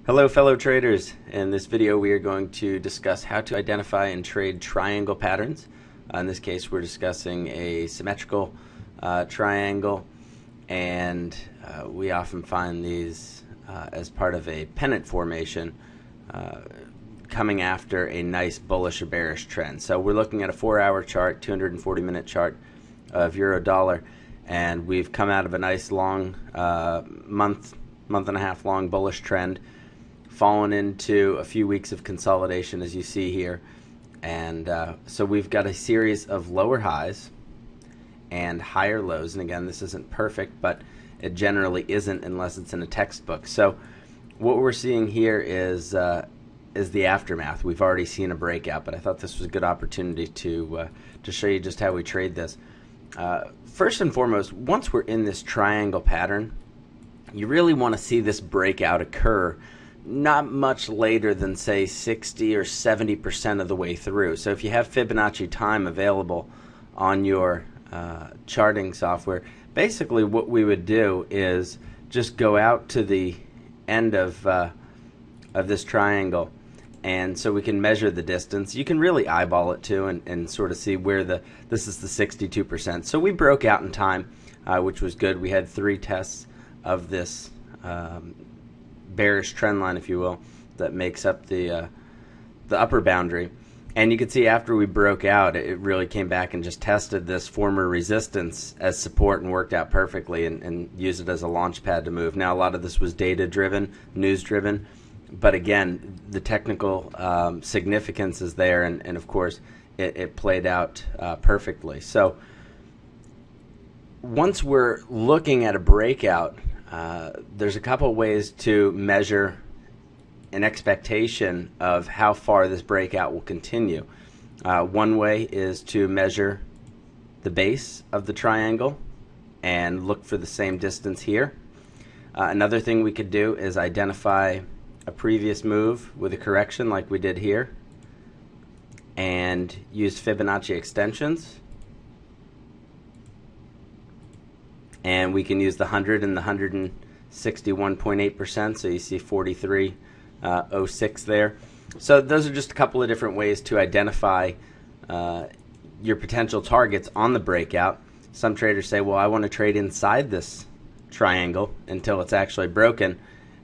Hello fellow traders. In this video we are going to discuss how to identify and trade triangle patterns. In this case we're discussing a symmetrical triangle, and we often find these as part of a pennant formation coming after a nice bullish or bearish trend. So we're looking at a 4-hour chart, 240-minute chart of euro dollar, and we've come out of a nice long month and a half long bullish trend, fallen into a few weeks of consolidation as you see here, and so we've got a series of lower highs and higher lows. And again, this isn't perfect, but it generally isn't unless it's in a textbook. So what we're seeing here is the aftermath. We've already seen a breakout, but I thought this was a good opportunity to show you just how we trade this. First and foremost, once we're in this triangle pattern, you really want to see this breakout occur not much later than, say, 60 or 70% of the way through. So if you have Fibonacci time available on your charting software, basically what we would do is just go out to the end of this triangle, and so we can measure the distance. You can really eyeball it too and sort of see where this is the 62%. So we broke out in time, which was good. We had 3 tests of this bearish trend line, if you will, that makes up the upper boundary. And you can see after we broke out, it really came back and just tested this former resistance as support and worked out perfectly, and used it as a launch pad to move. Now, a lot of this was data driven, news driven, but again, the technical significance is there, and of course it played out perfectly. So once we're looking at a breakout, there's a couple ways to measure an expectation of how far this breakout will continue. One way is to measure the base of the triangle and look for the same distance here. Another thing we could do is identify a previous move with a correction like we did here and use Fibonacci extensions. And we can use the 100 and the 161.8%, so you see 43.06 there. So those are just a couple of different ways to identify your potential targets on the breakout. Some traders say, well, I want to trade inside this triangle until it's actually broken.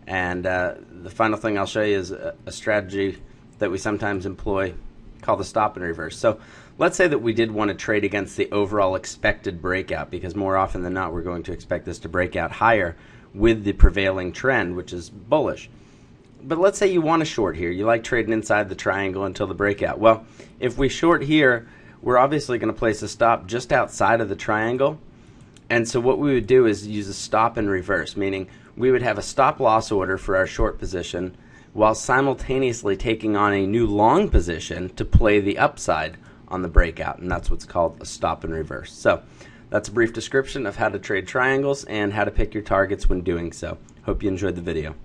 And the final thing I'll show you is a strategy that we sometimes employ called the stop and reverse. So let's say that we did want to trade against the overall expected breakout, because more often than not we're going to expect this to break out higher with the prevailing trend, which is bullish. But let's say you want to short here. You like trading inside the triangle until the breakout. Well, if we short here, we're obviously going to place a stop just outside of the triangle. And so what we would do is use a stop and reverse, meaning we would have a stop loss order for our short position while simultaneously taking on a new long position to play the upside on the breakout, and that's what's called a stop and reverse. So that's a brief description of how to trade triangles and how to pick your targets when doing so. Hope you enjoyed the video.